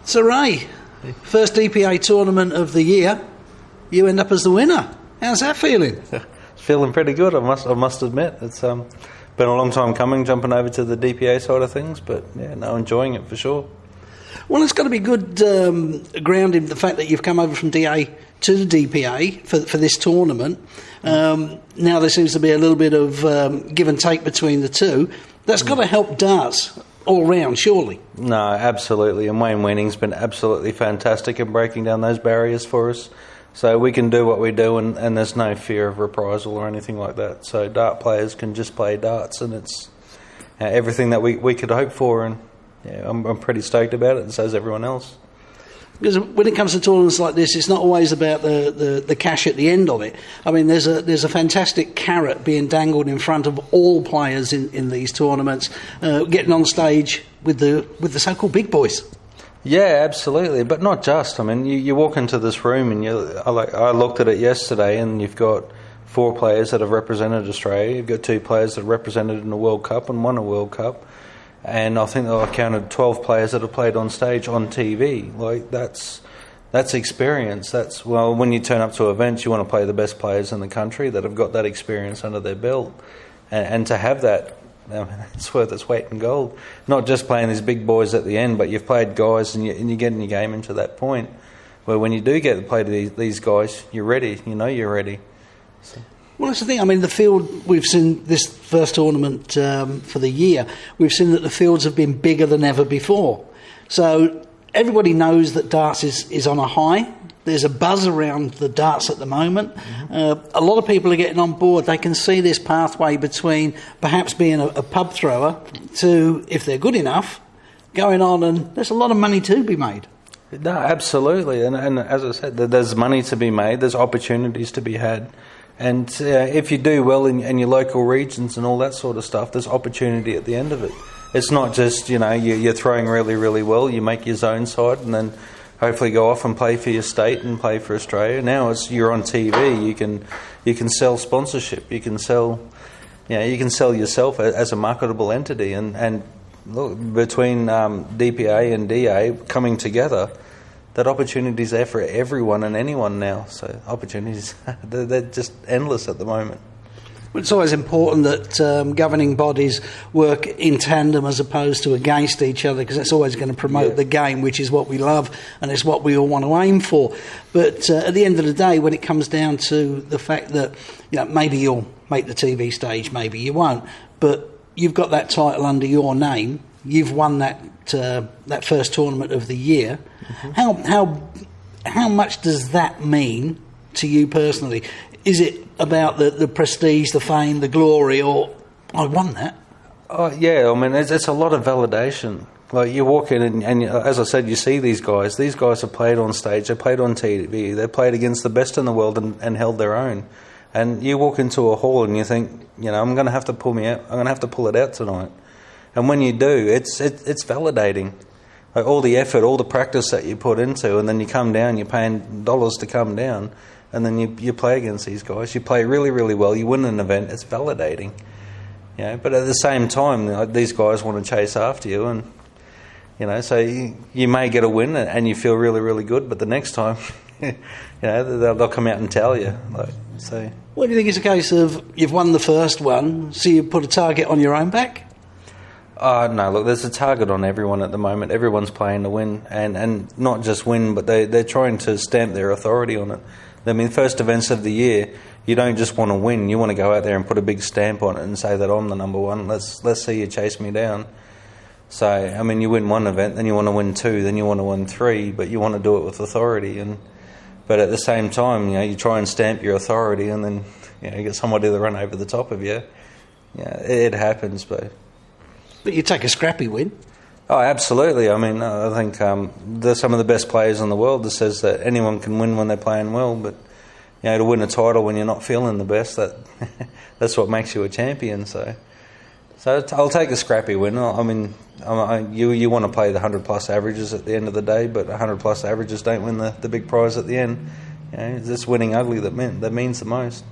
So Ray, first DPA tournament of the year, you end up as the winner. How's that feeling? It's feeling pretty good, I must admit. It's been a long time coming, jumping over to the DPA side of things, but yeah, no, enjoying it for sure. Well, it's got to be good grounding the fact that you've come over from DA to the DPA for this tournament. Now there seems to be a little bit of give and take between the two. That's got to help darts all round, surely. No, absolutely. And Wayne Weaning's been absolutely fantastic in breaking down those barriers for us. So we can do what we do, and there's no fear of reprisal or anything like that. So dart players can just play darts, and it's everything that we could hope for. And yeah, I'm pretty stoked about it, and so is everyone else. Because when it comes to tournaments like this, it's not always about the cash at the end of it. I mean, there's a fantastic carrot being dangled in front of all players in these tournaments, getting on stage with the so-called big boys. Yeah, absolutely, but not just. I mean, you walk into this room, and I looked at it yesterday, and you've got 4 players that have represented Australia. You've got 2 players that have represented in the World Cup and won a World Cup. And I think I counted 12 players that have played on stage on TV. Like, that's experience. Well, when you turn up to events, you want to play the best players in the country that have got that experience under their belt. And to have that, I mean, it's worth its weight in gold. Not just playing these big boys at the end, but you've played guys and you're getting your game into that point where when you do get to play these guys, you're ready. You know you're ready. So. Well, that's the thing. I mean, the field, we've seen this first tournament for the year, we've seen that the fields have been bigger than ever before. So everybody knows that darts is on a high. There's a buzz around the darts at the moment. Mm-hmm. A lot of people are getting on board. They can see this pathway between perhaps being a pub thrower to, if they're good enough, going on, and there's a lot of money to be made. No, absolutely. And as I said, there's money to be made. There's opportunities to be had. And if you do well in your local regions and all that sort of stuff, there's opportunity at the end of it. It's not just, you're throwing really, really well, you make your zone side and then hopefully go off and play for your state and play for Australia. Now you're on TV, you can sell sponsorship, you can sell yourself as a marketable entity. And look, between DPA and DA coming together, that opportunity's there for everyone and anyone now. So opportunities, they're just endless at the moment. It's always important that governing bodies work in tandem as opposed to against each other, because that's always going to promote the game, which is what we love and it's what we all want to aim for. But at the end of the day, when it comes down to the fact that maybe you'll make the TV stage, maybe you won't, but you've got that title under your name, you've won that first tournament of the year. Mm-hmm. How much does that mean to you personally? Is it about the prestige, the fame, the glory, or I won that? Oh yeah, I mean it's a lot of validation. Like you walk in and as I said, you see these guys. These guys have played on stage, they played on TV, they played against the best in the world and held their own. And you walk into a hall and you think, I'm going to have to pull it out tonight. And when you do, it's validating. Like all the effort, all the practice that you put into, and then you come down, you're paying dollars to come down, and then you play against these guys. You play really, really well. You win an event. It's validating. But at the same time, these guys want to chase after you, and so you may get a win and you feel really, really good, but the next time, they'll come out and tell you. So. What do you think is a case of you've won the first one, so you put a target on your own back? No, look, there's a target on everyone at the moment. Everyone's playing to win, and not just win, but they're trying to stamp their authority on it. I mean, first events of the year, you don't just want to win. You want to go out there and put a big stamp on it and say that I'm the number one. Let's see you chase me down. So, I mean, you win one event, then you want to win 2, then you want to win 3, but you want to do it with authority. But at the same time, you try and stamp your authority, and then you get somebody to run over the top of you. It happens, but you take a scrappy win. Oh, absolutely. I mean, I think there's some of the best players in the world that says that anyone can win when they're playing well, but to win a title when you're not feeling the best, that's what makes you a champion. So I'll take a scrappy win. I mean, you want to play the 100-plus averages at the end of the day, but 100-plus averages don't win the big prize at the end. It's just winning ugly that means the most.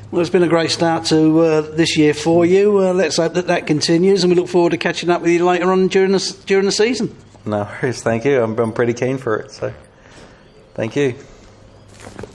Well, it's been a great start to this year for you. Let's hope that continues, and we look forward to catching up with you later on during the season. No worries, thank you. I'm pretty keen for it, so thank you.